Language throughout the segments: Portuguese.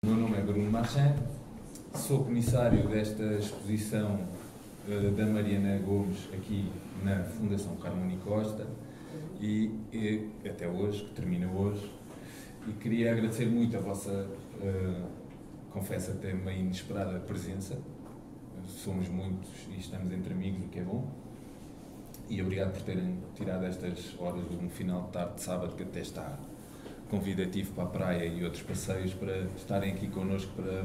O meu nome é Bruno Marchand, sou comissário desta exposição da Mariana Gomes aqui na Fundação Carmona e Costa e até hoje, que termina hoje, e queria agradecer muito a vossa, confesso até meio inesperada presença. Somos muitos e estamos entre amigos, o que é bom. E obrigado por terem tirado estas horas no final de tarde de sábado, que até está convidativo para a praia e outros passeios, para estarem aqui connosco para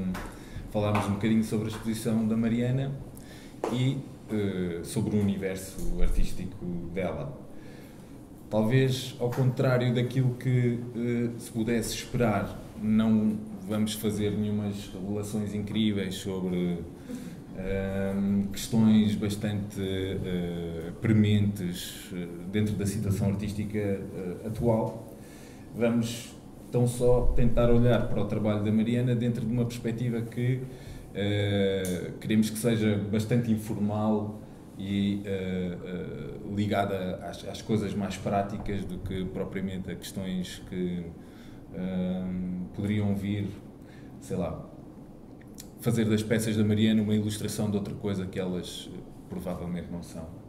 falarmos um bocadinho sobre a exposição da Mariana e sobre o universo artístico dela. Talvez ao contrário daquilo que se pudesse esperar, não vamos fazer nenhumas revelações incríveis sobre questões bastante prementes dentro da situação artística atual. Vamos então só tentar olhar para o trabalho da Mariana dentro de uma perspectiva que queremos que seja bastante informal e ligada às coisas mais práticas do que propriamente a questões que poderiam vir, sei lá, fazer das peças da Mariana uma ilustração de outra coisa que elas provavelmente não são.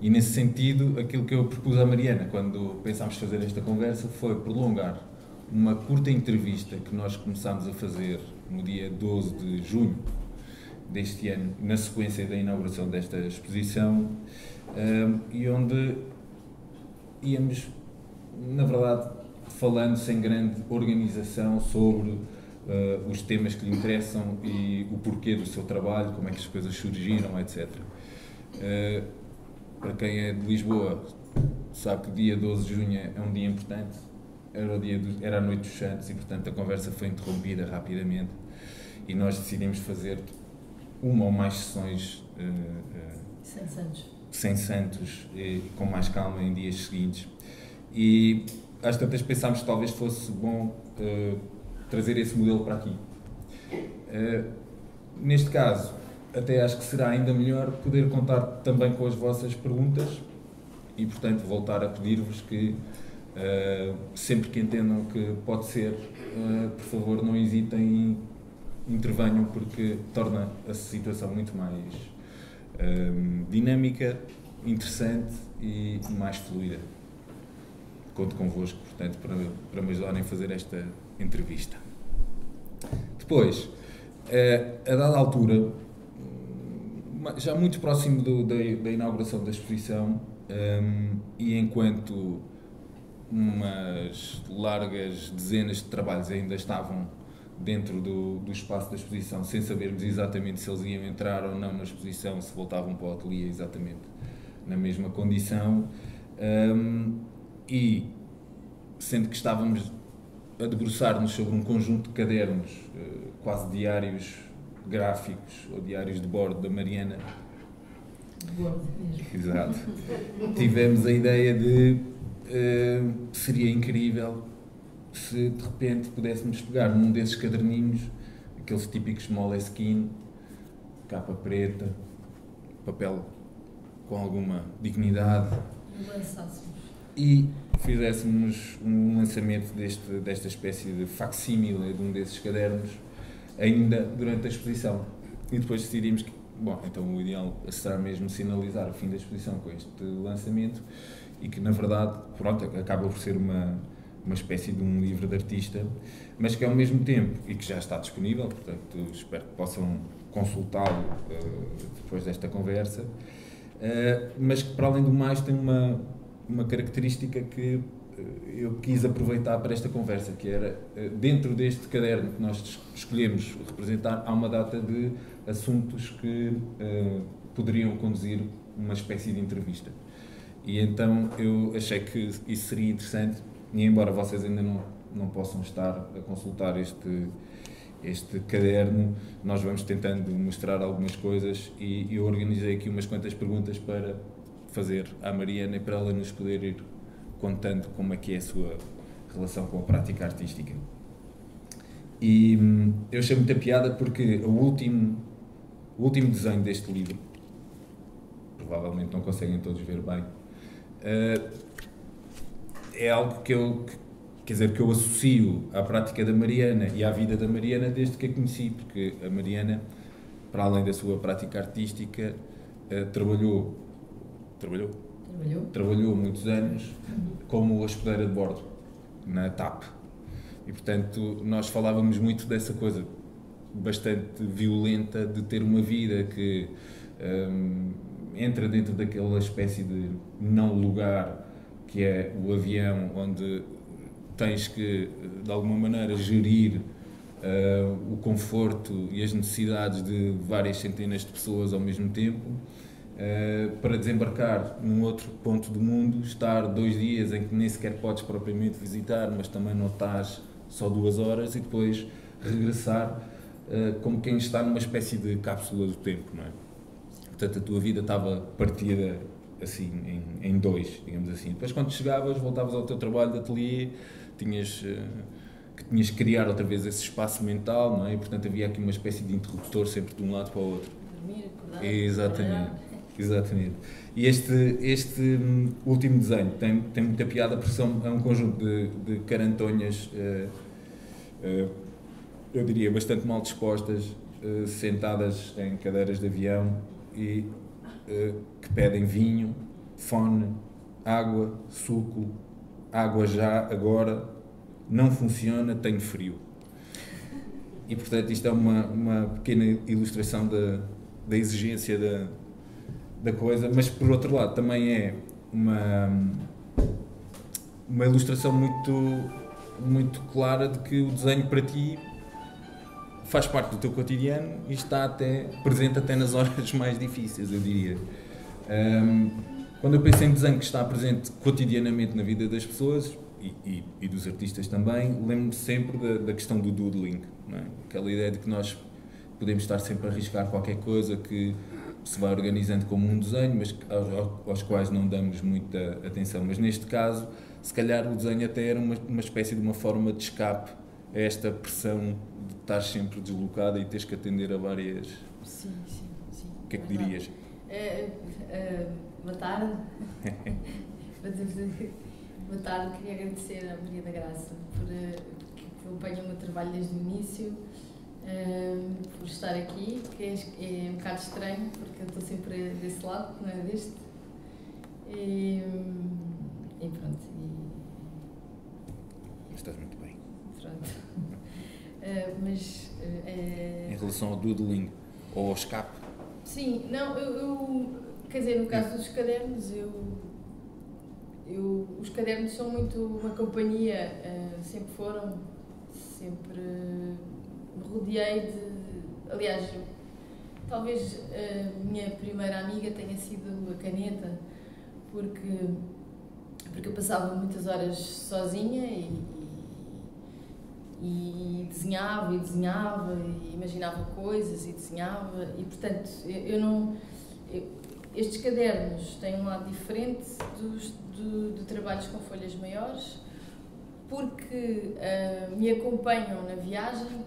E nesse sentido, aquilo que eu propus à Mariana quando pensámos fazer esta conversa foi prolongar uma curta entrevista que nós começámos a fazer no dia 12 de junho deste ano, na sequência da inauguração desta exposição, e onde íamos, na verdade, falando sem grande organização sobre os temas que lhe interessam e o porquê do seu trabalho, como é que as coisas surgiram, etc. Para quem é de Lisboa, sabe que dia 12 de junho é um dia importante, era a Noite dos Santos e, portanto, a conversa foi interrompida rapidamente e nós decidimos fazer uma ou mais sessões sem santos, com mais calma em dias seguintes. E às tantas pensámos que talvez fosse bom trazer esse modelo para aqui. Neste caso, até acho que será ainda melhor poder contar também com as vossas perguntas e, portanto, voltar a pedir-vos que, sempre que entendam que pode ser, por favor, não hesitem e intervenham, porque torna a situação muito mais dinâmica, interessante e mais fluida. Conto convosco, portanto, para me ajudarem a fazer esta entrevista. Depois, a dada altura, já muito próximo da inauguração da exposição, e enquanto umas largas dezenas de trabalhos ainda estavam dentro do espaço da exposição, sem sabermos exatamente se eles iam entrar ou não na exposição, se voltavam para o ateliê exatamente na mesma condição, e sendo que estávamos a debruçar-nos sobre um conjunto de cadernos, quase diários gráficos ou diários de bordo da Mariana. De bordo mesmo. Exato. Tivemos a ideia de seria incrível se de repente pudéssemos pegar num desses caderninhos, aqueles típicos Moleskine, capa preta, papel com alguma dignidade, e fizéssemos um lançamento desta espécie de facsímile de um desses cadernos ainda durante a exposição. E depois decidimos que, bom, então o ideal será mesmo sinalizar o fim da exposição com este lançamento e que, na verdade, pronto, acaba por ser uma espécie de um livro de artista, mas que ao mesmo tempo, e que já está disponível, portanto espero que possam consultá-lo depois desta conversa, mas que, para além do mais, tem uma característica que eu quis aproveitar para esta conversa, que era, dentro deste caderno que nós escolhemos representar, há uma data de assuntos que poderiam conduzir uma espécie de entrevista. E então eu achei que isso seria interessante, e embora vocês ainda não possam estar a consultar este caderno, nós vamos tentando mostrar algumas coisas e eu organizei aqui umas quantas perguntas para fazer à Mariana e para ela nos poder ir contando como é que é a sua relação com a prática artística. E eu achei muita piada porque o último desenho deste livro, provavelmente não conseguem todos ver bem, é algo que quer dizer, que eu associo à prática da Mariana e à vida da Mariana desde que a conheci, porque a Mariana, para além da sua prática artística, trabalhou muitos anos como hospedeira de bordo, na TAP. E, portanto, nós falávamos muito dessa coisa bastante violenta de ter uma vida que entra dentro daquela espécie de não lugar que é o avião, onde tens que, de alguma maneira, gerir o conforto e as necessidades de várias centenas de pessoas ao mesmo tempo, para desembarcar num outro ponto do mundo, estar 2 dias em que nem sequer podes propriamente visitar, mas também não estás só 2 horas, e depois regressar como quem está numa espécie de cápsula do tempo, não é? Portanto, a tua vida estava partida assim em 2, digamos assim. Depois, quando chegavas, voltavas ao teu trabalho de ateliê, tinhas que criar outra vez esse espaço mental, não é? E, portanto, havia aqui uma espécie de interruptor sempre de um lado para o outro. Dormir, acordar. Exatamente. E este último desenho tem muita piada porque é um conjunto de carantonhas, eu diria, bastante mal dispostas, sentadas em cadeiras de avião e que pedem vinho, fone, água, suco, água já, agora, não funciona, tenho frio. E, portanto, isto é uma pequena ilustração da exigência da coisa, mas, por outro lado, também é uma ilustração muito clara de que o desenho para ti faz parte do teu cotidiano e está presente até nas horas mais difíceis, eu diria. Quando eu penso em desenho que está presente cotidianamente na vida das pessoas e dos artistas também, lembro-me sempre da questão do doodling, não é? Aquela ideia de que nós podemos estar sempre a arriscar qualquer coisa que se vai organizando como um desenho, mas aos quais não damos muita atenção. Mas neste caso, se calhar o desenho até era uma espécie de uma forma de escape a esta pressão de estar sempre deslocada e teres que atender a várias... Sim. O que é que dirias? Boa tarde. Boa tarde, queria agradecer à Maria da Graça que acompanha o meu trabalho desde o início, por estar aqui, que é um bocado estranho, porque eu estou sempre desse lado, não é deste. E pronto. Estás muito bem. Pronto. Mas... Em relação ao doodling ou ao escape? Sim, não, quer dizer, no caso dos cadernos, os cadernos são muito uma companhia, sempre foram, sempre me rodeei de... Aliás, talvez a minha primeira amiga tenha sido a caneta, porque eu passava muitas horas sozinha e desenhava e imaginava coisas e desenhava e, portanto, estes cadernos têm um lado diferente de trabalhos com folhas maiores, porque me acompanham na viagem,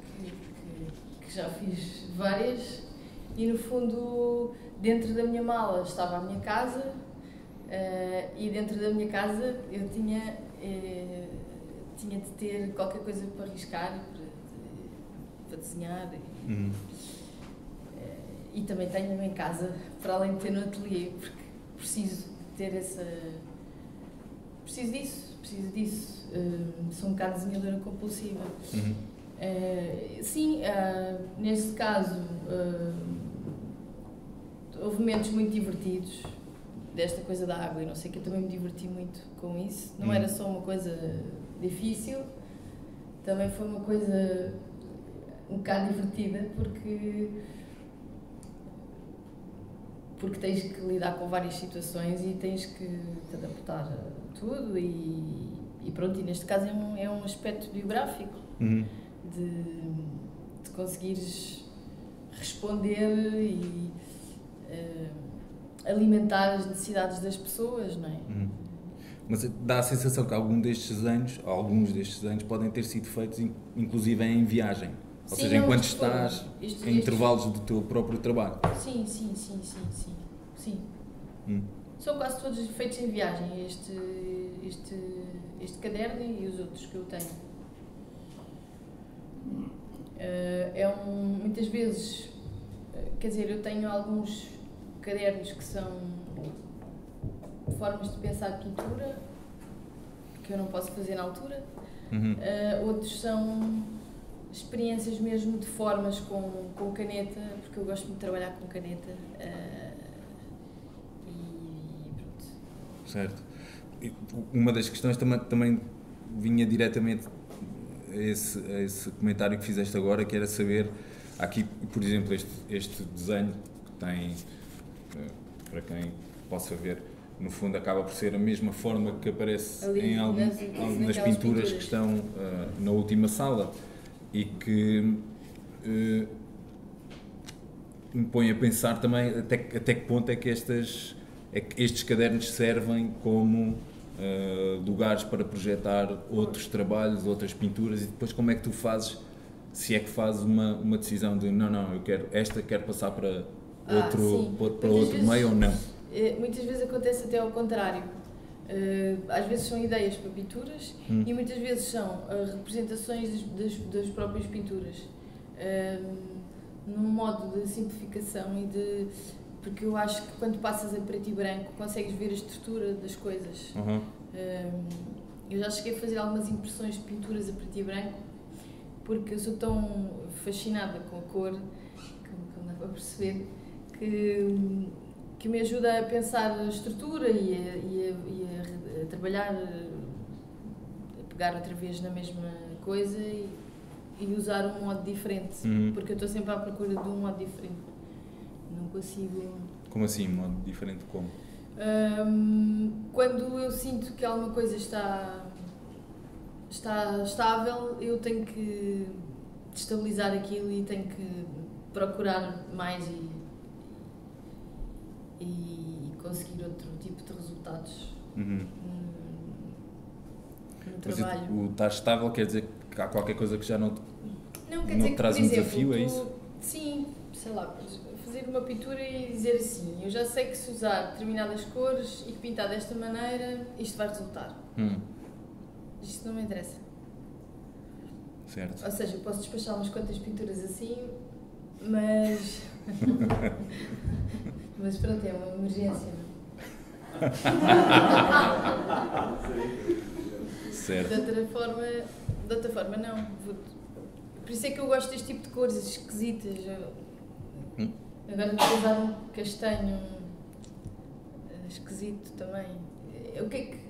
que já fiz várias, e no fundo dentro da minha mala estava a minha casa, e dentro da minha casa eu tinha de ter qualquer coisa para arriscar e para desenhar. E também tenho em casa, para além de ter no ateliê, porque preciso ter essa... Preciso disso. Sou um bocado desenhadora compulsiva. Sim, neste caso, houve momentos muito divertidos, desta coisa da água e não sei o que, eu também me diverti muito com isso. Não era só uma coisa difícil, também foi uma coisa um bocado divertida, porque tens que lidar com várias situações e tens que te adaptar a tudo e pronto, e neste caso é um aspecto biográfico de conseguires responder e alimentar as necessidades das pessoas, não é? Mas dá a sensação que alguns destes desenhos podem ter sido feitos inclusive em viagem. Ou seja, enquanto estás em intervalos do teu próprio trabalho. Sim. São quase todos feitos em viagem. este caderno e os outros que eu tenho. Muitas vezes, quer dizer, eu tenho alguns cadernos que são formas de pensar pintura que eu não posso fazer na altura. Outros são experiências mesmo de formas com caneta, porque eu gosto muito de trabalhar com caneta. E pronto. Certo. Uma das questões também vinha diretamente a esse comentário que fizeste agora, que era saber, aqui, por exemplo, este desenho que tem, para quem possa ver, no fundo acaba por ser a mesma forma que aparece ali, em algumas pinturas que estão na última sala, e que me põe a pensar também até que ponto é que estes cadernos servem como lugares para projetar outros trabalhos, outras pinturas, e depois como é que tu fazes, se é que fazes uma decisão de não, quero passar para outro meio ou não? Muitas vezes acontece até ao contrário. Às vezes são ideias para pinturas e muitas vezes são representações das próprias pinturas, num modo de simplificação porque eu acho que quando passas a preto e branco consegues ver a estrutura das coisas. Eu já cheguei a fazer algumas impressões de pinturas a preto e branco porque eu sou tão fascinada com a cor, como dá para perceber, que me ajuda a pensar a estrutura e a trabalhar, a pegar outra vez na mesma coisa e usar um modo diferente, porque eu estou sempre à procura de um modo diferente. Não consigo... Como assim, um modo diferente como? Quando eu sinto que alguma coisa está estável, eu tenho que destabilizar aquilo e tenho que procurar mais e conseguir outro tipo de resultados no trabalho. Mas o estar estável quer dizer que há qualquer coisa que já não quer dizer traz que, por um exemplo, desafio, é isso? Sim, sei lá, fazer uma pintura e dizer assim, eu já sei que se usar determinadas cores e que pintar desta maneira, isto vai resultar. Isto não me interessa. Certo. Ou seja, eu posso despachar umas quantas pinturas assim, mas... mas pronto, é uma emergência, não? Certo. De outra forma não. Por isso é que eu gosto deste tipo de cores esquisitas. Agora estou a usar um castanho esquisito também. O que é que...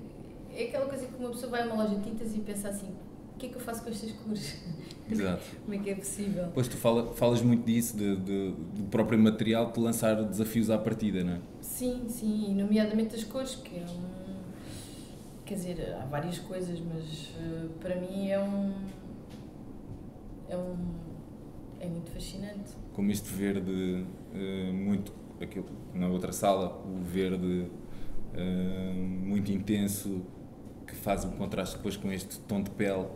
É aquela coisa que uma pessoa vai a uma loja de tintas e pensa assim, o que é que eu faço com estas cores? Exato. Como é que é possível? Pois tu falas muito disso, do próprio material, de lançar desafios à partida, não é? Sim, e nomeadamente as cores, que é quer dizer, há várias coisas, mas para mim é muito fascinante. Como este verde, muito, aquilo, na outra sala, o verde muito intenso, que faz um contraste depois com este tom de pele,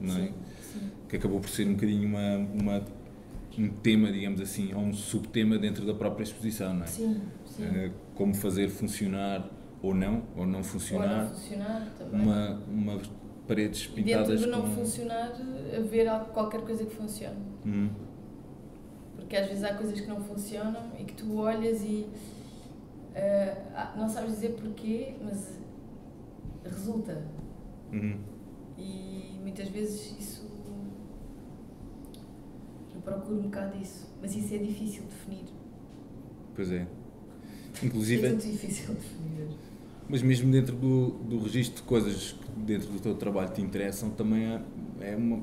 não é? Sim. Que acabou por ser um bocadinho um tema, digamos assim, ou um subtema dentro da própria exposição, não é? Sim. Como fazer funcionar ou não funcionar, ou não funcionar também. Uma paredes pintadas dentro de não funcionar, haver qualquer coisa que funcione. Porque às vezes há coisas que não funcionam e que tu olhas e não sabes dizer porquê, mas resulta. E muitas vezes isso... Eu procuro um bocado disso, mas isso é difícil de definir. Pois é. Inclusive... É muito difícil de definir. Mas mesmo dentro do registro de coisas que dentro do teu trabalho te interessam, também é um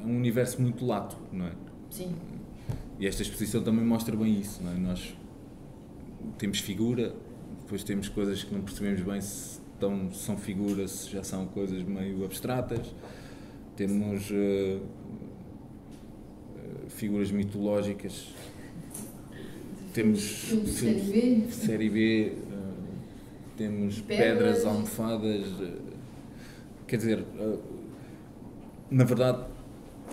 universo muito lato, não é? Sim. E esta exposição também mostra bem isso, não é? Nós temos figura, depois temos coisas que não percebemos bem se são figuras, se já são coisas meio abstratas, temos figuras mitológicas, temos série B, temos pedras, almofadas, quer dizer, na verdade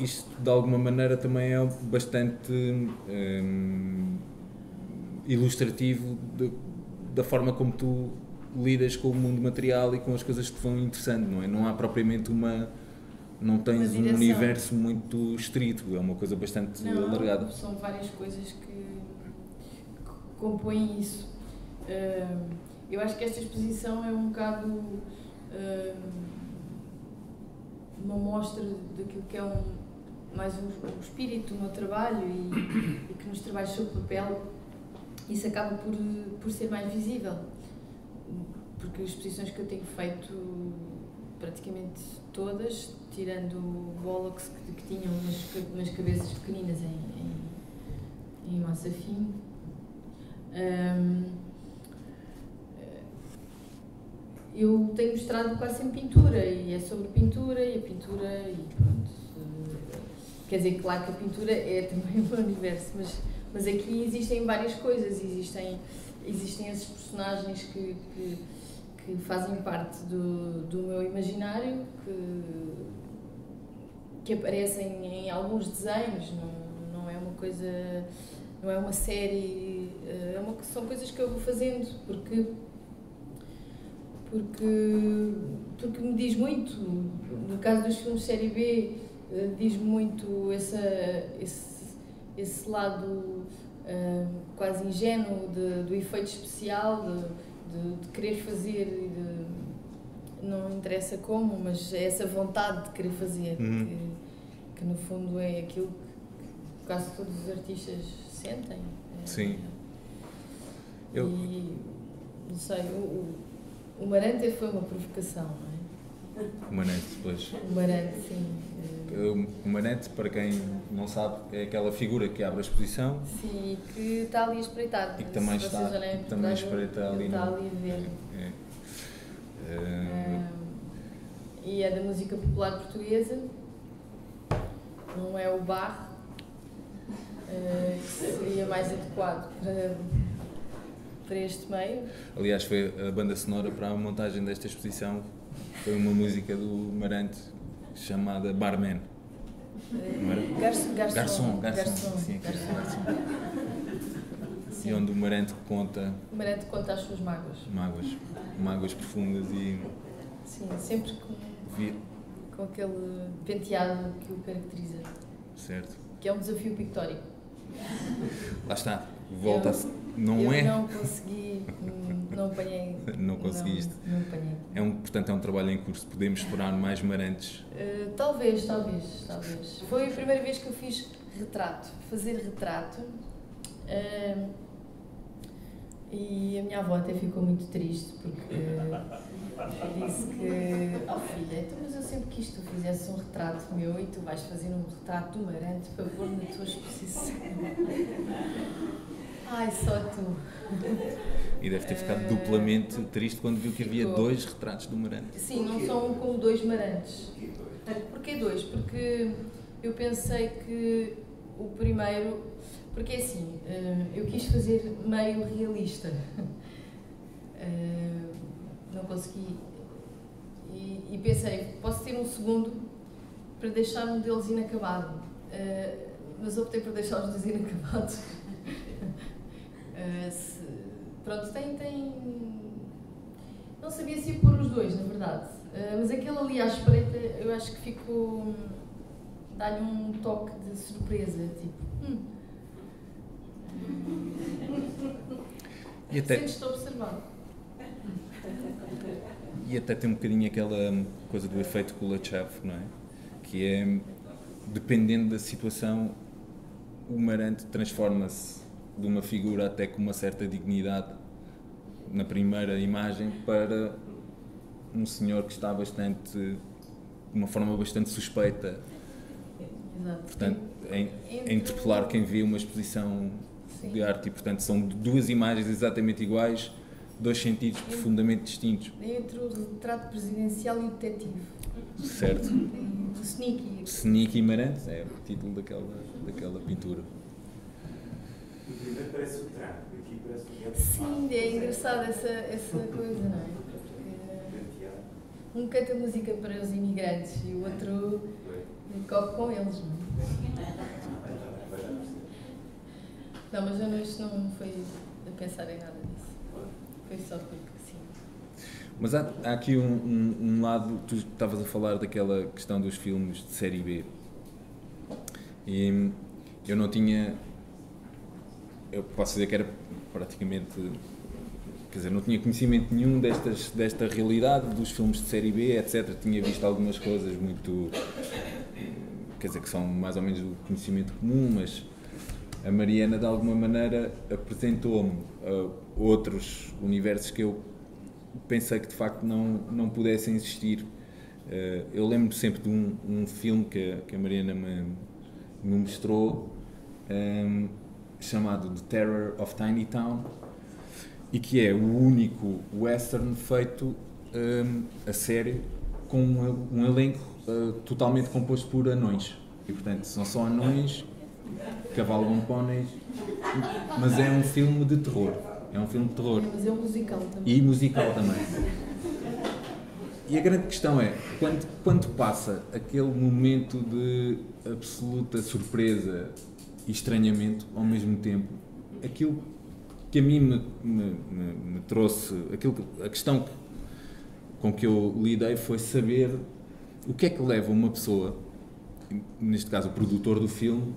isto de alguma maneira também é bastante ilustrativo da forma como tu lidas com o mundo material e com as coisas que te vão interessando, não é? Não há propriamente não tens um universo muito estrito, é uma coisa bastante alargada. São várias coisas que compõem isso. Eu acho que esta exposição é um bocado uma mostra daquilo que é mais um espírito do meu trabalho e que nos trabalhos sobre papel isso acaba por ser mais visível, porque as exposições que eu tenho feito praticamente todas, tirando o Bollocks que tinham umas cabeças pequeninas em massa fina, eu tenho mostrado quase sempre pintura, e é sobre pintura, e a pintura, e pronto. Quer dizer, claro que a pintura é também o meu universo, mas aqui existem várias coisas, existem esses personagens que fazem parte do meu imaginário, que aparecem em alguns desenhos, não é uma coisa, não é uma série, são coisas que eu vou fazendo, porque me diz muito, no caso dos filmes série B, diz-me muito esse lado quase ingênuo do efeito especial, de querer fazer e não interessa como, mas é essa vontade de querer fazer, que no fundo é aquilo que quase todos os artistas sentem. Sim. E não sei, o Marante foi uma provocação, não é? O Marante, depois. O Marante, sim. O Marante, para quem não sabe, é aquela figura que abre a exposição. Sim, e que está ali espreitado. E que também está ali. Está ali a ver. E é da música popular portuguesa, não é o Barre, que seria mais adequado para este meio. Aliás, foi a banda sonora para a montagem desta exposição, foi uma música do Marante chamada Barman. Garçom. Sim, Garçom. E onde o Marante conta... O Marante conta as suas mágoas. Mágoas profundas e... Sim, sempre com aquele penteado que o caracteriza. Certo. Que é um desafio pictórico. Lá está, volta-se. Eu não consegui, não apanhei. Não conseguiste? Não apanhei. Portanto, é um trabalho em curso, podemos esperar mais Marantes? Talvez. Foi a primeira vez que eu fiz fazer retrato. E a minha avó até ficou muito triste, porque disse que, filha, então, mas eu sempre quis que tu fizesses um retrato meu e tu vais fazer um retrato do Marante para pôr na tua exposição. Ai, só tu. E deve ter ficado duplamente triste quando viu que havia 2 retratos do Marante. Sim, não são como 2 Marantes. Porquê 2? Porque eu pensei que o primeiro... Porque assim, eu quis fazer meio realista. Não consegui. E pensei, posso ter um segundo para deixar um deles inacabado. Mas optei por deixar os 2 inacabados. Pronto, tem... Não sabia se ia pôr os 2, na verdade. Mas aquele ali à espreita, eu acho que ficou... Dá-lhe um toque de surpresa, tipo... E até... Sentes-te observado. E até tem um bocadinho aquela coisa do efeito Kuleshov, não é? Que é, dependendo da situação, o Marante transforma-se de uma figura até com uma certa dignidade na primeira imagem para um senhor que está de uma forma bastante suspeita. Exato. Portanto, é interpelar quem vê uma exposição de arte e, portanto, são 2 imagens exatamente iguais, 2 sentidos profundamente distintos. Entre o retrato presidencial e o detetive. Certo. Do Sneaky. Sneaky e Marante é o título daquela pintura. O primeiro parece o trago, aqui parece o gato. Sim, é engraçado essa coisa, não é? Porque um canta música para os imigrantes e o outro corre com eles, não é? Não, mas isto não foi a pensar em nada disso. Foi só porque sim. Mas há aqui um lado, tu estavas a falar daquela questão dos filmes de série B. E eu não tinha, eu posso dizer que era praticamente, quer dizer, não tinha conhecimento nenhum desta realidade dos filmes de série B, etc. Tinha visto algumas coisas muito, quer dizer, que são mais ou menos do conhecimento comum, mas a Mariana de alguma maneira apresentou-me outros universos que eu pensei que de facto não pudessem existir. Eu lembro sempre de um filme que a Mariana me mostrou, chamado The Terror of Tiny Town, e que é o único western feito a sério, com um elenco totalmente composto por anões. E portanto são só anões, cavalgam póneis, mas é um filme de terror. É um filme de terror. Mas é um musical também. E musical também. E a grande questão é, quando passa aquele momento de absoluta surpresa e estranhamento ao mesmo tempo, aquilo que a mim me trouxe, a questão com que eu lidei foi saber o que é que leva uma pessoa, neste caso o produtor do filme,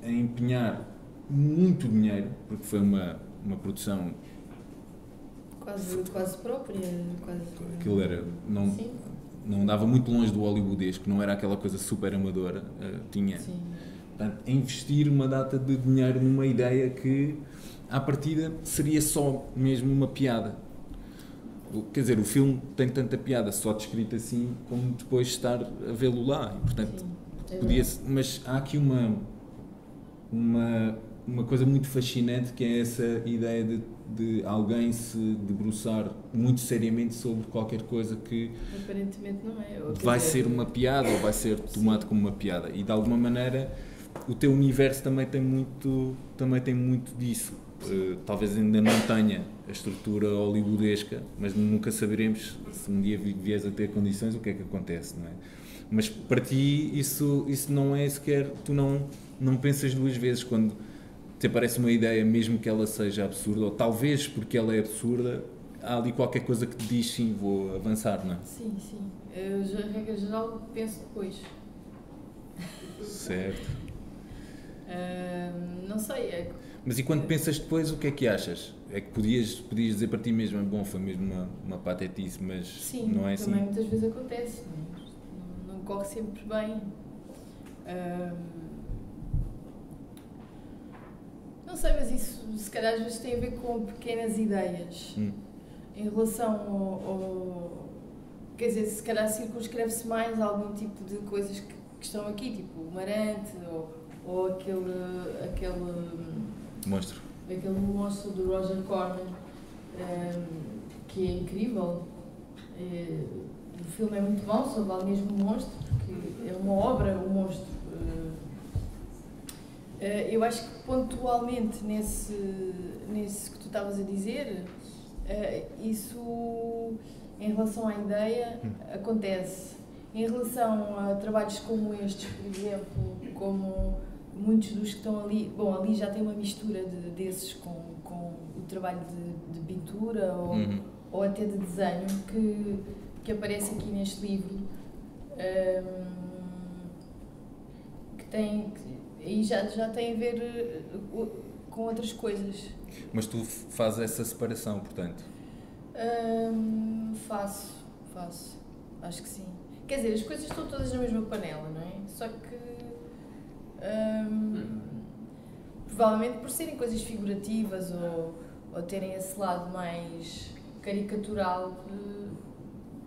a empenhar muito dinheiro, porque foi uma produção quase própria, quase. Aquilo era, não andava muito longe do hollywoodesco, não era aquela coisa super amadora, tinha, portanto, investir uma data de dinheiro numa ideia que à partida seria só mesmo uma piada. Quer dizer, o filme tem tanta piada só descrita assim, como depois estar a vê-lo lá, e portanto podia-se, mas há aqui uma coisa muito fascinante, que é essa ideia de alguém se debruçar muito seriamente sobre qualquer coisa que aparentemente não é. Vai ser uma piada ou vai ser tomado como uma piada, e de alguma maneira o teu universo também tem muito disso. Talvez ainda não tenha a estrutura hollywoodesca, mas nunca saberemos se um dia vieres a ter condições o que é que acontece, não é? Mas para ti isso não é sequer, tu não pensas duas vezes quando te aparece uma ideia, mesmo que ela seja absurda, ou talvez porque ela é absurda, há ali qualquer coisa que te diz sim, vou avançar, não é? Sim. Eu, de regra geral, penso depois. Certo. Não sei. Mas e quando pensas depois, o que é que achas? É que podias dizer para ti mesmo, bom, foi mesmo uma patetice, mas sim, não é assim? Sim, também muitas vezes acontece. Não corre sempre bem. Não sei, mas isso se calhar às vezes tem a ver com pequenas ideias. Em relação ao... Quer dizer, se calhar circunscreve-se mais a algum tipo de coisas que estão aqui, tipo o Marante, ou aquele monstro. Aquele monstro do Roger Corman, que é incrível. O filme é muito bom, só vale mesmo o monstro, porque é uma obra, o monstro. Eu acho que pontualmente nesse que tu estavas a dizer, isso em relação à ideia acontece. Em relação a trabalhos como estes, por exemplo, como muitos dos que estão ali, bom, ali já tem uma mistura desses com o trabalho de pintura ou até de desenho que aparece aqui neste livro, aí já tem a ver com outras coisas. Mas tu fazes essa separação, portanto? Faço. Acho que sim. Quer dizer, as coisas estão todas na mesma panela, não é? Só que provavelmente por serem coisas figurativas ou terem esse lado mais caricatural,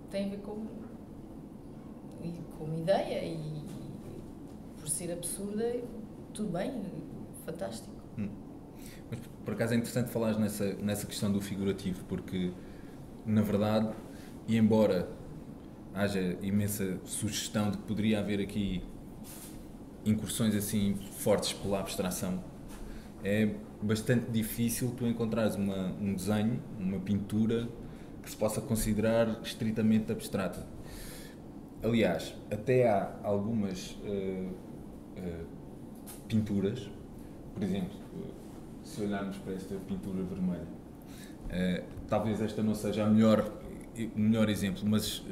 tem a ver com uma ideia, e por ser absurda, tudo bem, fantástico. Mas por acaso é interessante falares nessa questão do figurativo, porque na verdade, e embora haja imensa sugestão de que poderia haver aqui incursões assim fortes pela abstração, é bastante difícil tu encontrares um desenho, uma pintura que se possa considerar estritamente abstrata. Aliás, até há algumas pinturas, por exemplo, se olharmos para esta pintura vermelha, talvez esta não seja a melhor o melhor exemplo, mas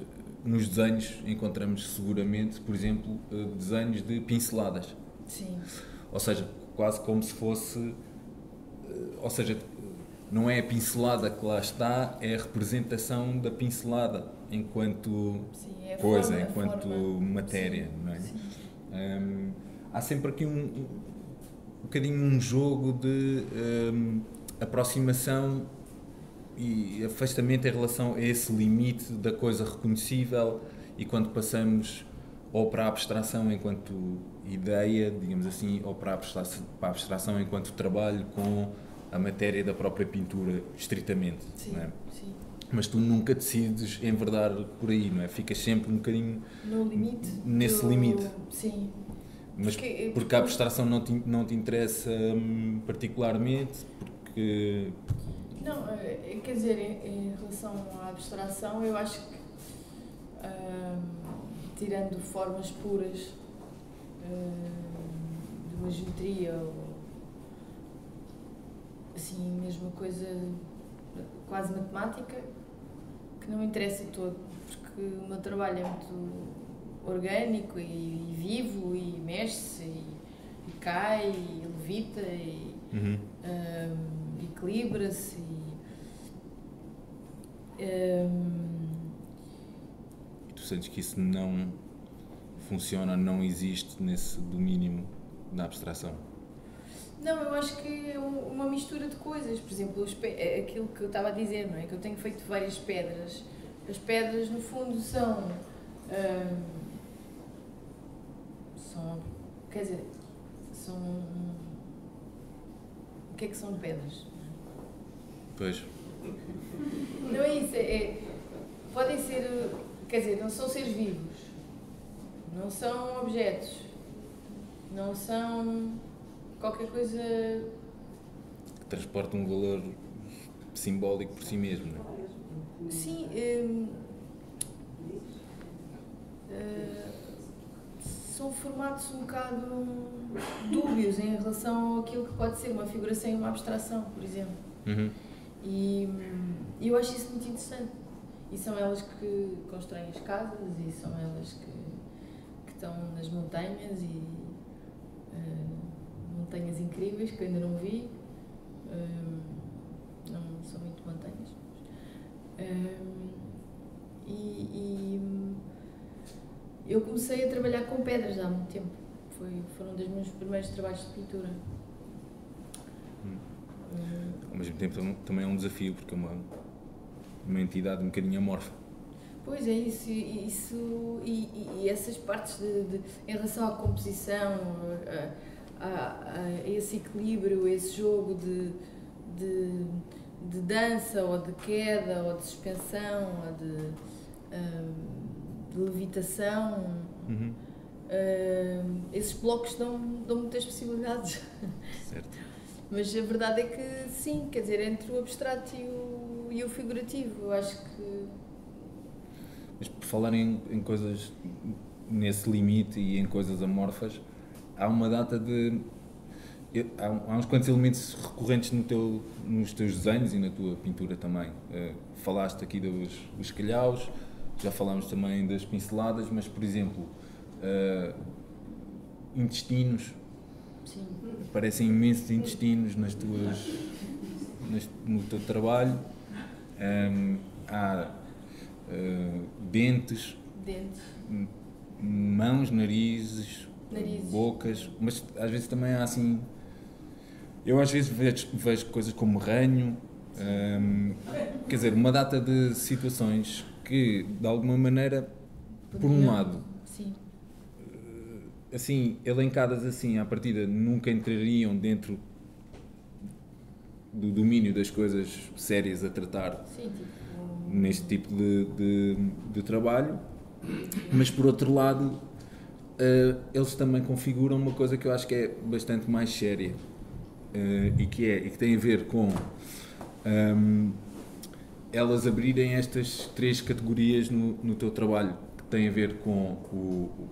nos desenhos encontramos seguramente, por exemplo, desenhos de pinceladas. Sim. Ou seja, quase como se fosse... Ou seja, não é a pincelada que lá está, é a representação da pincelada enquanto Sim, é a coisa, forma, enquanto matéria. Sim. Não é? Sim. Há sempre aqui um bocadinho um jogo de aproximação e afastamento em relação a esse limite da coisa reconhecível, e quando passamos ou para a abstração enquanto ideia, digamos assim, ou para a abstração enquanto trabalho com a matéria da própria pintura, estritamente. Sim, não é? sim. Mas tu nunca decides enverdar por aí, não é? Ficas sempre um bocadinho No limite. nesse limite. Sim. Mas porque a abstração não te interessa particularmente, porque... Não, quer dizer, em relação à abstração, eu acho que, tirando formas puras de uma geometria, ou assim, mesmo coisa quase matemática, que não me interessa todo, porque o meu trabalho é muito orgânico e vivo, e mexe-se, e cai, e levita, e equilibra-se, E tu sentes que isso não funciona, não existe nesse domínio da abstração? Não, eu acho que é uma mistura de coisas. Por exemplo, aquilo que eu estava a dizer, não é? Que eu tenho feito várias pedras. As pedras, no fundo, são... quer dizer, são... O que é que são pedras? Pois. Não é isso, podem ser... Quer dizer, não são seres vivos. Não são objetos. Não são... qualquer coisa... que transporta um valor simbólico por si mesmo, não é? Sim, são formatos um bocado dúbios em relação àquilo que pode ser uma figuração e uma abstração, por exemplo. E eu acho isso muito interessante. E são elas que constroem as casas, e são elas que estão nas montanhas, e montanhas incríveis que eu ainda não vi. Não são muito montanhas. Eu comecei a trabalhar com pedras há muito tempo. Foram um dos meus primeiros trabalhos de pintura. Ao mesmo tempo também é um desafio, porque é uma entidade um bocadinho amorfa. Pois é, isso e essas partes em relação à composição, a esse equilíbrio, a esse jogo de dança, ou de queda, ou de suspensão, ou de levitação, esses blocos dão muitas possibilidades. Certo. Mas a verdade é que sim, quer dizer, entre o abstrato e o figurativo, eu acho que... Mas por falar em coisas nesse limite e em coisas amorfas, há uma data de... Há uns quantos elementos recorrentes nos teus desenhos e na tua pintura também. Falaste aqui dos calhaus, já falámos também das pinceladas, mas, por exemplo, intestinos. Sim. Parecem imensos intestinos no teu trabalho. Há dentes, mãos, narizes, bocas, mas às vezes também há assim... Eu às vezes vejo coisas como ranho, quer dizer, uma data de situações que, de alguma maneira, por um lado, sim, assim, elencadas assim, à partida, nunca entrariam dentro do domínio das coisas sérias a tratar, sim, tipo... neste tipo de trabalho, mas por outro lado, eles também configuram uma coisa que eu acho que é bastante mais séria, e que tem a ver com elas abrirem estas três categorias no teu trabalho, que tem a ver com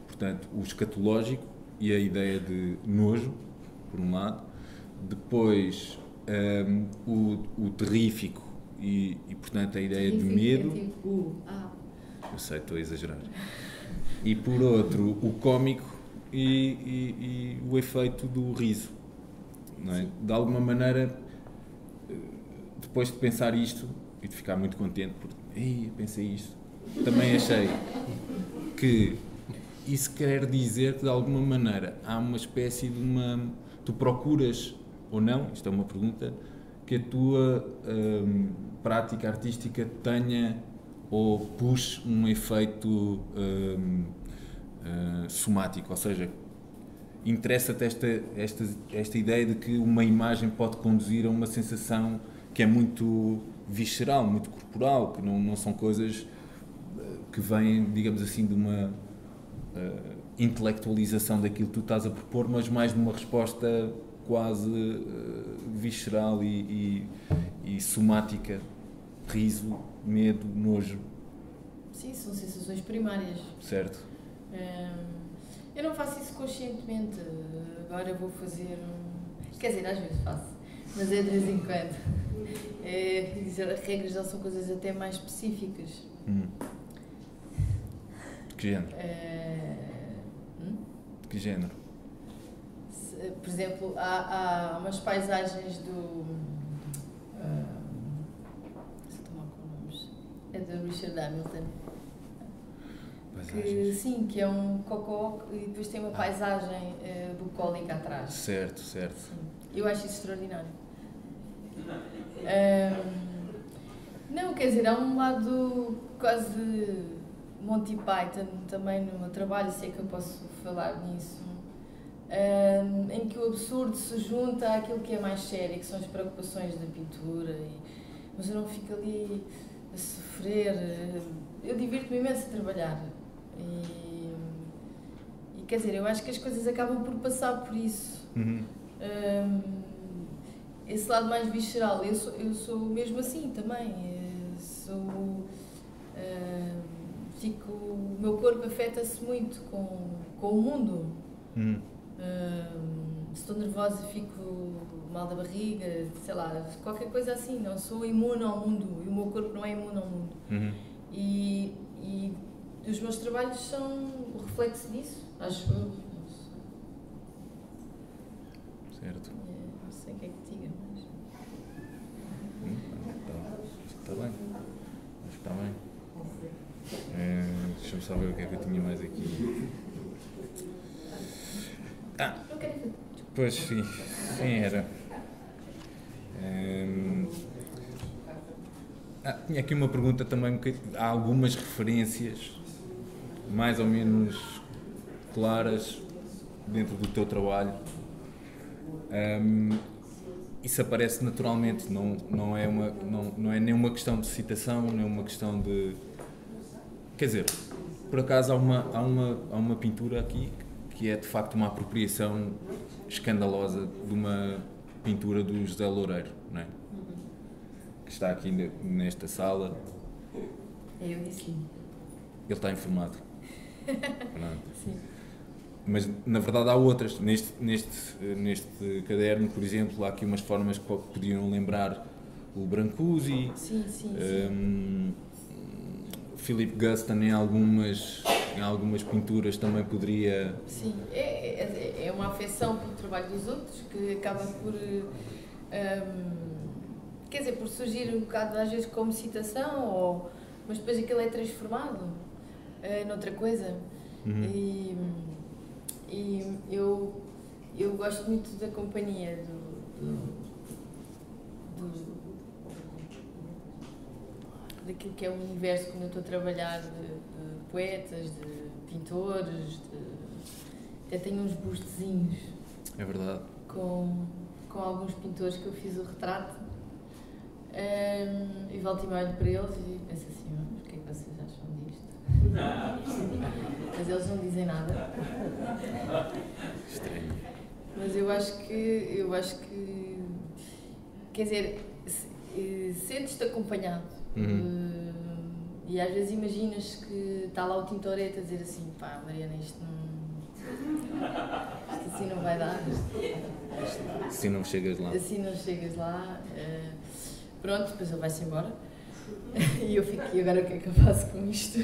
portanto, o escatológico e a ideia de nojo, por um lado, depois o terrífico e portanto a ideia de medo. Tipo, Eu sei, estou a exagerar. E por outro, o cómico e o efeito do riso. Não é? De alguma maneira, depois de pensar isto e de ficar muito contente porque pensei isto, também achei que isso quer dizer que de alguma maneira há uma espécie de uma... Tu procuras ou não, isto é uma pergunta, que a tua prática artística tenha ou puxe um efeito somático, ou seja, interessa-te esta ideia de que uma imagem pode conduzir a uma sensação que é muito visceral, muito corporal, que não são coisas que vêm, digamos assim, de uma intelectualização daquilo que tu estás a propor, mas mais de uma resposta quase visceral e somática, riso, medo, nojo. Sim, são sensações primárias. Certo. Eu não faço isso conscientemente. Agora vou fazer Quer dizer, às vezes faço, mas é de vez em quando. As regras já são coisas até mais específicas. De que género? De que género? Por exemplo, há umas paisagens do... estou mal com nomes. É do Richard Hamilton. Que é um cocó e depois tem uma paisagem bucólica atrás. Certo, certo. Sim. Eu acho isso extraordinário. Não, quer dizer, há um lado quase Monty Python também no meu trabalho, sei que eu posso falar nisso, em que o absurdo se junta àquilo que é mais sério, que são as preocupações da pintura, mas eu não fico ali a sofrer, eu divirto-me imenso a trabalhar. E quer dizer, eu acho que as coisas acabam por passar por isso. Esse lado mais visceral, eu sou mesmo assim também. O meu corpo afeta-se muito com o mundo. Se estou nervosa, fico mal da barriga, sei lá, qualquer coisa assim. Não sou imune ao mundo e o meu corpo não é imune ao mundo. E os meus trabalhos são o reflexo disso, acho eu. Certo. Não sei o que é que te diga, mas... Está bem. Acho que está bem. Deixa-me só ver o que é que eu tinha mais aqui. Não quero ver. Pois sim, era. Tinha aqui uma pergunta também, que há algumas referências mais ou menos claras dentro do teu trabalho. Isso aparece naturalmente, não é nenhuma questão de citação, nem uma questão de... Quer dizer, por acaso há uma pintura aqui que é de facto uma apropriação escandalosa de uma pintura do José Loureiro, não é? Que está aqui nesta sala. Eu disse. Ele está informado. Sim. Mas na verdade há outras. Neste caderno, por exemplo, há aqui umas formas que podiam lembrar o Brancusi. Sim. Philip Guston em algumas pinturas também poderia... Sim, é uma afecção pelo trabalho dos outros que acaba por... quer dizer, por surgir um bocado às vezes como citação, mas depois aquilo é transformado noutra coisa. E eu gosto muito da companhia daquilo que é o universo quando eu estou a trabalhar de poetas, de pintores, até tenho uns bustezinhos. É verdade. Com alguns pintores que eu fiz o retrato. E volto e me olho para eles e penso assim, mas o que é que vocês acham disto? Mas eles não dizem nada. Estranho. Mas eu acho que quer dizer, sentes-te acompanhado. E às vezes imaginas que está lá o Tintoretto a dizer assim, pá, Mariana, isto assim não vai dar. Assim não chegas lá. Assim não chegas lá. Pronto, depois ele vai-se embora. E eu fico, e agora o que é que eu faço com isto?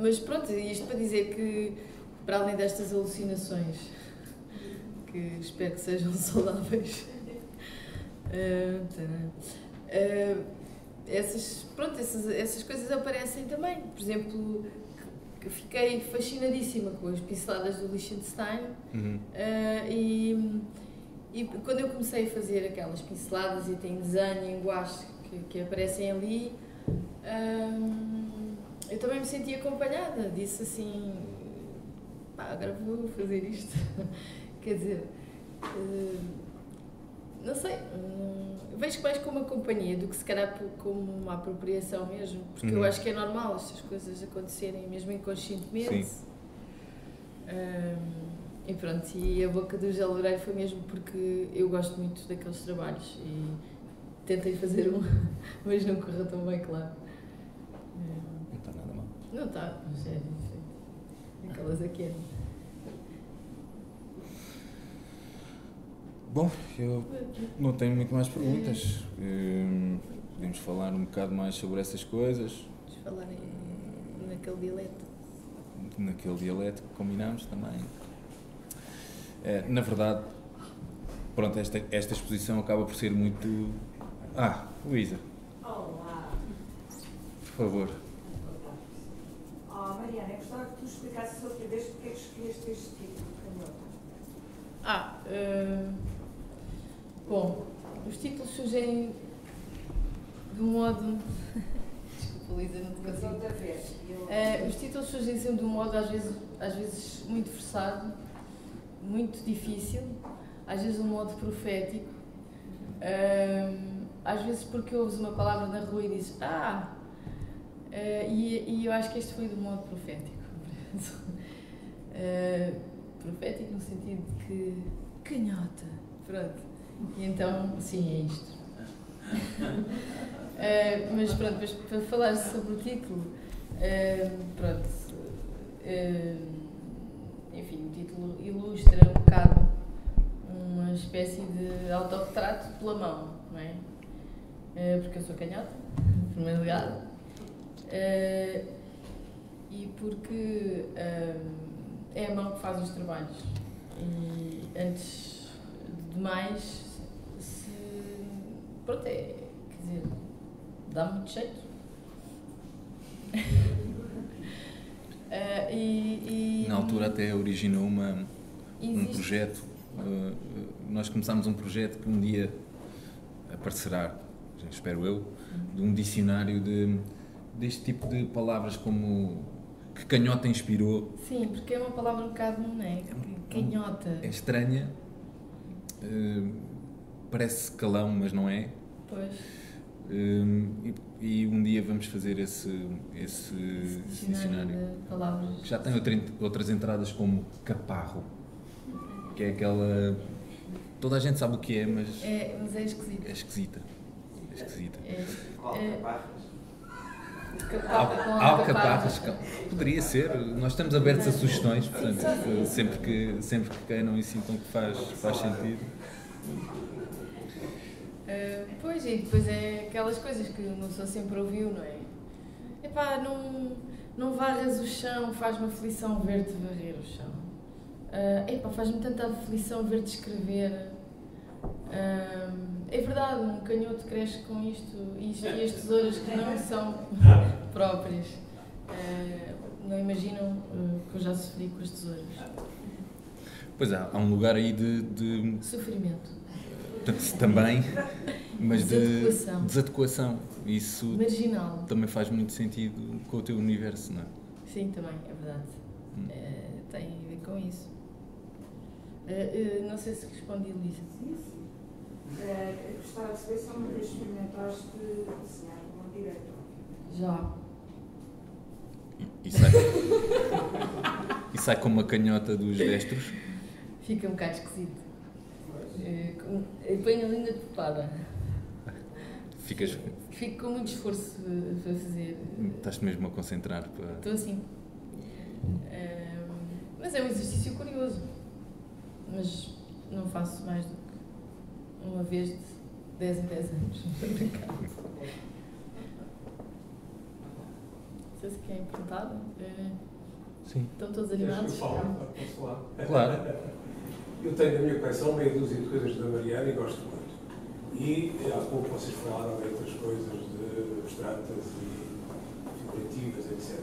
Mas pronto, isto para dizer que, para além destas alucinações, que espero que sejam saudáveis, essas coisas aparecem também. Por exemplo, que fiquei fascinadíssima com as pinceladas do Liechtenstein. E quando eu comecei a fazer aquelas pinceladas e tem desenho em guache que aparecem ali, eu também me senti acompanhada. Disse assim, agora vou fazer isto. Quer dizer, não sei, vejo mais como uma companhia do que se calhar como uma apropriação mesmo, porque eu acho que é normal estas coisas acontecerem mesmo inconscientemente. Sim. E pronto, e a boca do José Loureiro foi mesmo porque eu gosto muito daqueles trabalhos e tentei fazer um, mas não correu tão bem, claro. Não está nada mal. Não está, mas é aquelas aqui é. Bom, eu não tenho muito mais perguntas. Podemos falar um bocado mais sobre essas coisas. Vamos falar naquele dialeto. Naquele dialeto que combinámos também. Na verdade, pronto, esta exposição acaba por ser muito... Luísa. Olá. Por favor. Mariana, eu gostava que tu explicasses outra vez porque é que escolheste este título, Canhota. Bom, os títulos surgem de um modo... Desculpa, Luísa, não te consigo. Outra vez. Os títulos surgem sempre de um modo, às vezes muito forçado, muito difícil, às vezes um modo profético, às vezes porque ouves uma palavra na rua e dizes e eu acho que este foi do modo profético. Profético no sentido de que canhota, pronto, e então sim, é isto. Mas pronto, para falar sobre o título, enfim, o título ilustra um bocado uma espécie de autorretrato pela mão, não é? Porque eu sou canhota, em primeiro lugar, e porque é a mão que faz os trabalhos. E antes de mais, quer dizer, dá muito jeito. Na altura até originou um projeto. Nós começámos um projeto que um dia aparecerá, espero eu, de um dicionário deste tipo de palavras como que canhota inspirou. Sim, porque é uma palavra um bocado, não é? Canhota. É estranha, parece calão, mas não é. Pois. E um dia vamos fazer esse dicionário de palavras. Que já tem outras entradas como caparro, que é aquela... Toda a gente sabe o que é, mas é esquisita. É esquisita. Alcaparras. Poderia ser. Nós estamos abertos a sugestões, portanto, sempre que queiram e sintam que faz sentido. Pois, e depois é aquelas coisas que uma pessoa sempre ouviu, não é? Epá, não varras o chão, faz-me aflição ver-te varrer o chão. Faz-me tanta aflição ver-te escrever. É verdade, um canhoto cresce com isto e as tesouras que não são próprias. Não imaginam que eu já sofri com as tesouras. Pois há um lugar aí de sofrimento. Também, mas desadequação. De desadequação. Isso marginal. Também faz muito sentido com o teu universo, não é? Sim, também, é verdade. Tem a ver com isso. Não sei se respondi, Luísa. Sim. Gostava de saber se alguma vez experimentaste desenhar com uma direita. Já. E sai com uma canhota dos destros? Fica um bocado esquisito. Põe a língua tapada. Fico com muito esforço para fazer. Estás-te mesmo a concentrar para... Estou assim. Mas é um exercício curioso. Mas não faço mais do que uma vez 10 em 10 anos. Não sei se querem perguntar. Sim. Estão todos animados? Posso falar? Claro. Eu tenho na minha coleção meia dúzia de coisas da Mariana e gosto muito. E há pouco vocês falaram de outras coisas de abstratas e figurativas, etc.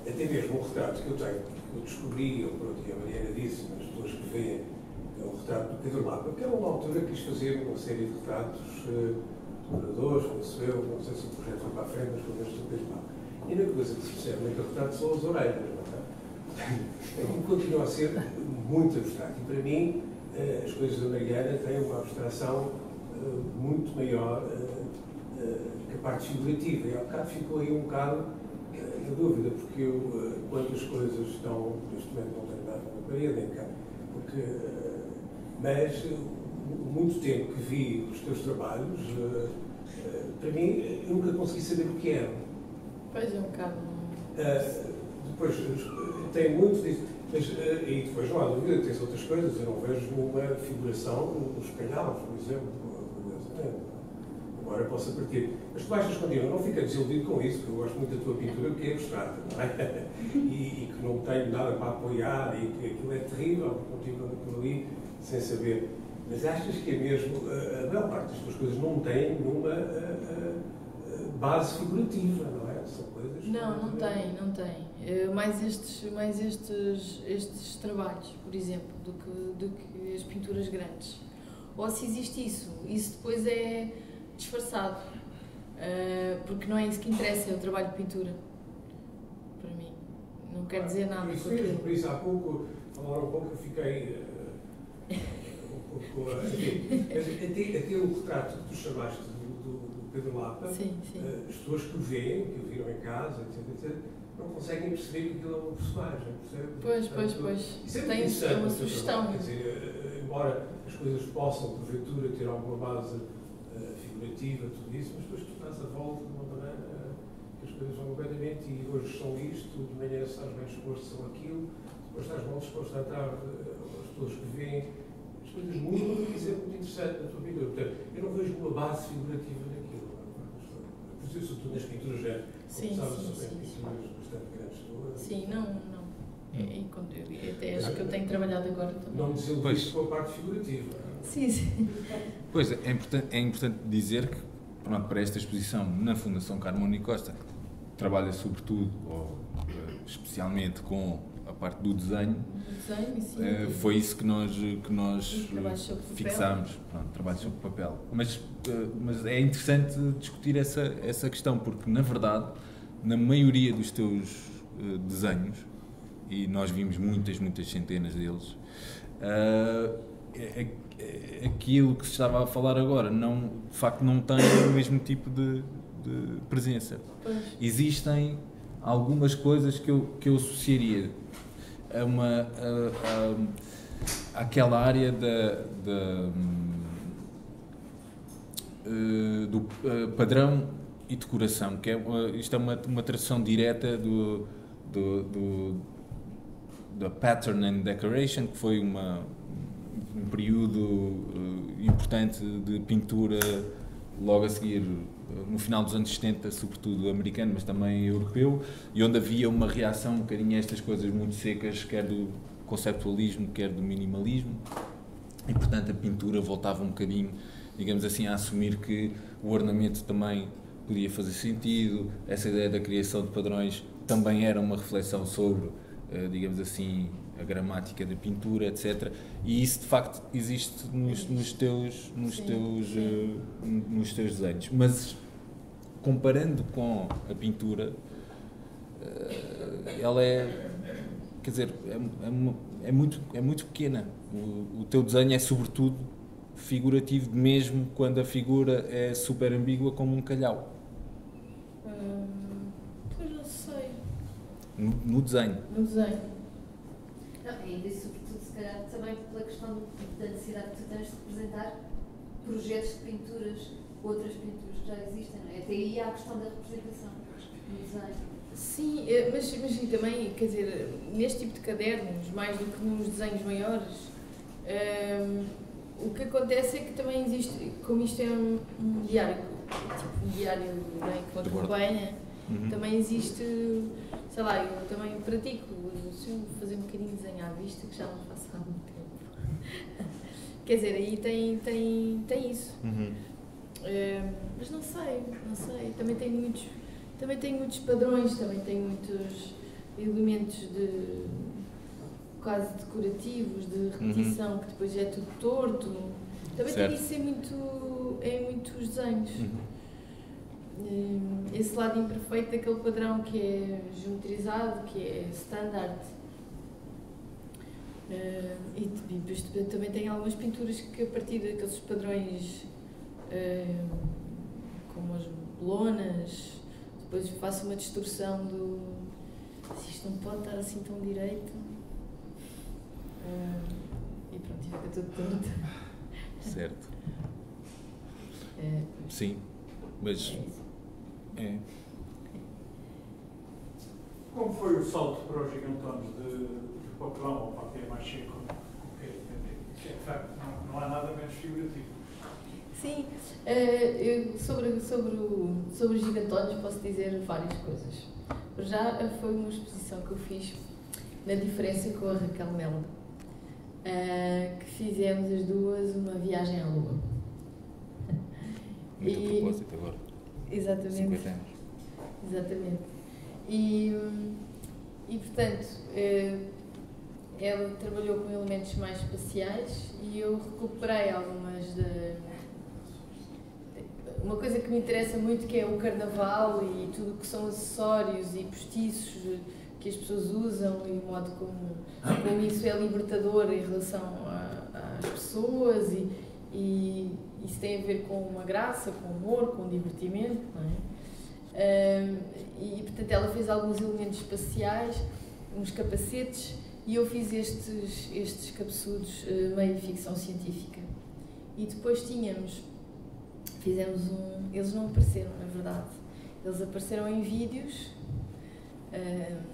Até mesmo um retrato que eu tenho, que eu descobri, ou pronto, que a Mariana disse, nas pessoas que veem, é um retrato do Pedro Lapa, que ela, na altura, quis fazer uma série de retratos decoradores, penso eu, não sei se o projeto foi para a frente, mas pelo menos do Pedro Lapa. E na coisa que se percebe naquele retrato são as orelhas, não é? Continua a ser muito abstrato. E para mim, as coisas da Mariana têm uma abstração muito maior que a parte figurativa. E ao bocado ficou aí um bocado na dúvida, porque eu, quando as coisas estão, neste momento não tenho nada na parede, nem cá, porque, mas muito tempo que vi os teus trabalhos, para mim, eu nunca consegui saber o que eram. Pois é, um bocado. Depois, tem muito disso, mas e depois não há dúvida, tens outras coisas, eu não vejo nenhuma figuração nos calhaus, por exemplo, agora possa partir. Mas tu vais escondido, eu não fico desiludido com isso, porque eu gosto muito da tua pintura, que é abstrata, não é? E que não tenho nada para apoiar, e que aquilo é terrível, porque continuo por ali sem saber. Mas achas que é mesmo, a maior parte das tuas coisas não tem nenhuma base figurativa, não é? São coisas. Não tem, não tem. Mais estes trabalhos, por exemplo, do que as pinturas grandes. Ou se existe isso depois é disfarçado. Porque não é isso que interessa, é o trabalho de pintura. Para mim. Não quer dizer nada. Por isso, há pouco, falaram um pouco, eu fiquei um pouco. Até o retrato que tu chamaste do Pedro Lapa, sim. As pessoas que o veem, que o viram em casa, etc., não conseguem perceber que aquilo é um personagem, percebe? Pois. Isso é Tem uma sugestão. Quer dizer, embora as coisas possam, porventura, ter alguma base figurativa, tudo isso, mas depois tu estás a volta de uma maneira que as coisas vão completamente, e hoje são isto, de manhã estás bem disposto, são aquilo, depois estás mal disposto à tarde, as pessoas que veem, as coisas mudam, e isso é muito interessante na tua pintura. Portanto, eu não vejo uma base figurativa naquilo. Por isso, sobretudo nas pinturas já, como sabes, são pinturas bastante grandes tuas. Sim, não. Até acho que eu tenho trabalhado agora também. Não me desiludiste com a parte figurativa. Sim. Pois, é importante dizer que, pronto, para esta exposição na Fundação Carmo Costa, trabalha sobretudo, ou especialmente, com a parte do desenho. Sim. Foi isso que nós fixámos, trabalho sobre papel. Mas é interessante discutir essa questão, porque, na verdade, na maioria dos teus desenhos, e nós vimos muitas centenas deles, aquilo que se estava a falar agora, de facto não tem o mesmo tipo de presença. Pois. Existem algumas coisas que eu associaria àquela área do padrão e decoração, que isto é uma tradução direta da Pattern and Decoration, que foi um período importante de pintura logo a seguir, no final dos anos 70, sobretudo americano, mas também europeu, e onde havia uma reação um bocadinho a estas coisas muito secas, quer do conceptualismo, quer do minimalismo, e portanto a pintura voltava um bocadinho, digamos assim, a assumir que o ornamento também podia fazer sentido, essa ideia da criação de padrões também era uma reflexão sobre, digamos assim, a gramática da pintura, etc. E isso de facto existe nos teus desenhos. Mas comparando com a pintura, ela quer dizer, é muito pequena. O teu desenho é sobretudo figurativo, mesmo quando a figura é super ambígua, como um calhau. Pois não sei. No desenho. Não, e sobretudo, se calhar, também pela questão da necessidade que tu tens de representar projetos de pinturas, outras pinturas que já existem, não é? Até aí há a questão da representação no desenho. Sim, mas também, quer dizer, neste tipo de cadernos, mais do que nos desenhos maiores, o que acontece é que também existe, como isto é um diário, tipo um diário bem, que me acompanha, também existe, sei lá, eu também pratico, se eu fazer um bocadinho de desenho à vista, que já não faço há muito tempo. Quer dizer, aí tem isso. Mas não sei, também tem muitos padrões, também tem muitos elementos quase decorativos, de repetição, que depois é tudo torto. Também tem isso em muitos desenhos. Esse lado imperfeito daquele padrão que é geometrizado, que é standard. E depois também tem algumas pinturas que, a partir daqueles padrões, como as lonas, depois faço uma distorção do se isto não pode estar assim tão direito. E pronto, fica tudo torto. Certo. Sim, mas Como foi o salto para os gigantones de papelão ou papel machê? Que de facto não há nada menos figurativo. Sim, eu, sobre os gigantones posso dizer várias coisas. Já foi uma exposição que eu fiz na diferença com a Raquel Melda, que fizemos as duas uma viagem à Lua. Muito a propósito agora. Exatamente. 50 anos. Exatamente. E portanto, ela trabalhou com elementos mais espaciais e eu recuperei algumas uma coisa que me interessa muito, que é o carnaval e tudo o que são acessórios e postiços que as pessoas usam e o modo como isso é libertador em relação às pessoas e isso tem a ver com uma graça, com humor, com divertimento, não é? E portanto ela fez alguns elementos espaciais, uns capacetes, e eu fiz estes cabeçudos meio ficção científica. E depois fizemos eles não apareceram, na verdade, eles apareceram em vídeos,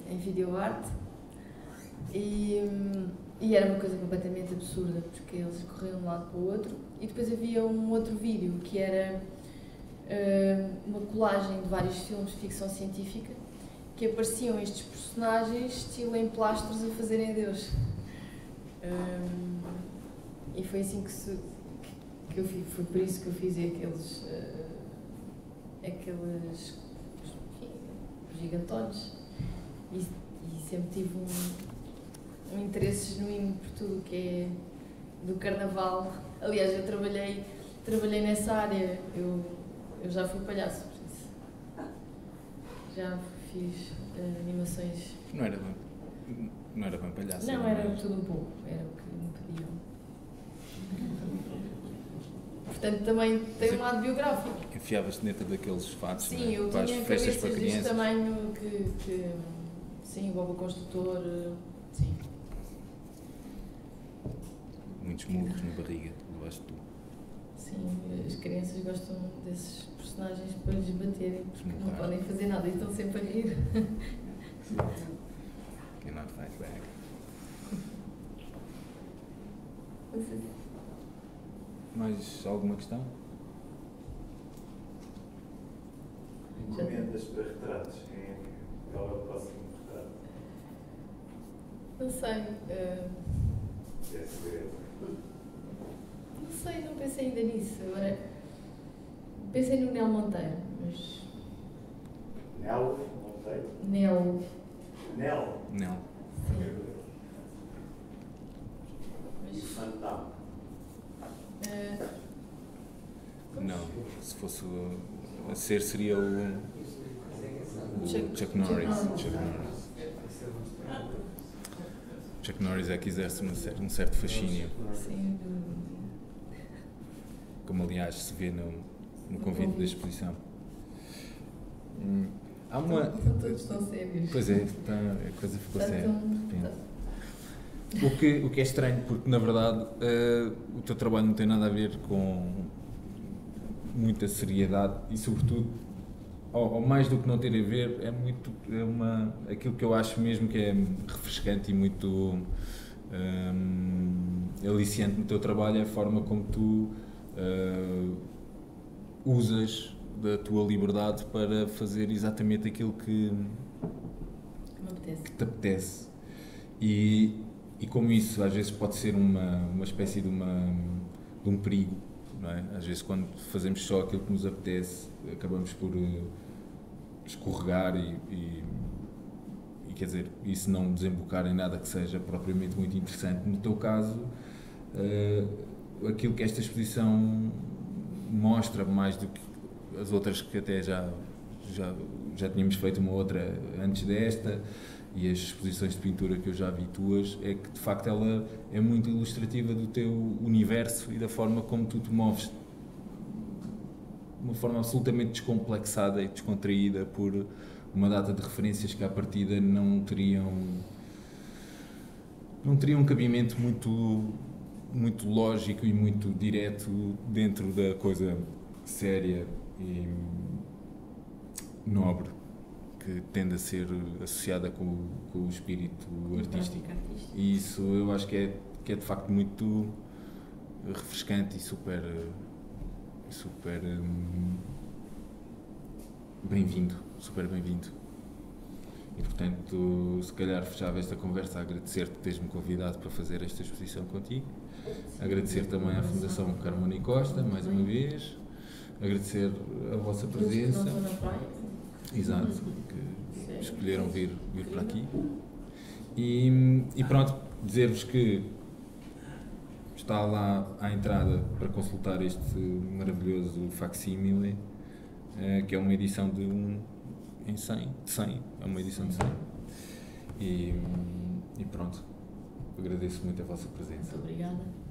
em videoarte, e era uma coisa completamente absurda, porque eles corriam de um lado para o outro, e depois havia um outro vídeo que era uma colagem de vários filmes de ficção científica, que apareciam estes personagens, estilo em plastros, a fazerem adeus. E foi assim que eu fiz, foi por isso que eu fiz aqueles gigantones. E sempre tive um interesse genuíno por tudo o que é do carnaval. Aliás, eu trabalhei nessa área, eu já fui palhaço, por isso. Já fiz animações. Não era bem palhaço. Não, era tudo um pouco, era o que me pediam. Portanto, também tem um lado biográfico. Enfiavas-te dentro daqueles fatos, sim, não é? eu Para tinha as festas para cabeças deste crianças. tamanho sim, Boba Construtor, sim. Muitos murros na barriga, debaixo de tudo. Sim, as crianças gostam desses personagens para lhes baterem, porque não podem fazer nada e estão sempre a rir. Cannot fight back. Mais alguma questão? Encomendas para retratos? Qual é o próximo retrato? Não sei. É segredo. Não sei, não pensei ainda nisso. Agora, pensei no Nel Monteiro, mas... Nel Monteiro? Nel. Nel? Não. E Fantasma? Não. Se fosse a ser, seria o Chuck Norris. Chuck Norris é que exerce um certo fascínio. Sim, Como aliás se vê no convite da exposição. Há uma. Todos estão sérios. Pois é, a coisa ficou séria. de repente. O que é estranho, porque na verdade o teu trabalho não tem nada a ver com muita seriedade e sobretudo, ou mais do que não ter a ver, aquilo que eu acho mesmo que é refrescante e muito aliciante no teu trabalho é a forma como tu usas da tua liberdade para fazer exatamente aquilo que te apetece. E como isso às vezes pode ser uma espécie de um perigo, não é? Às vezes quando fazemos só aquilo que nos apetece, acabamos por escorregar e quer dizer, isso não desembocar em nada que seja propriamente muito interessante. No teu caso, aquilo que esta exposição mostra, mais do que as outras que até já tínhamos feito uma outra antes desta, e as exposições de pintura que eu já vi tuas, é que de facto ela é muito ilustrativa do teu universo e da forma como tu te moves de uma forma absolutamente descomplexada e descontraída por uma data de referências que à partida não teriam um cabimento muito lógico e muito direto dentro da coisa séria e nobre que tende a ser associada com o espírito artístico. E isso eu acho que é de facto muito refrescante e super bem-vindo. E portanto, se calhar fechava esta conversa a agradecer-te por teres-me convidado para fazer esta exposição contigo. Agradecer também à Fundação Carmona Costa, mais uma vez. Agradecer a vossa presença. Exato, que escolheram vir para aqui. E pronto, dizer-vos que está lá à entrada para consultar este maravilhoso facsímile, que é uma edição de 100, é uma edição de 100. E pronto, agradeço muito a vossa presença. Muito obrigada.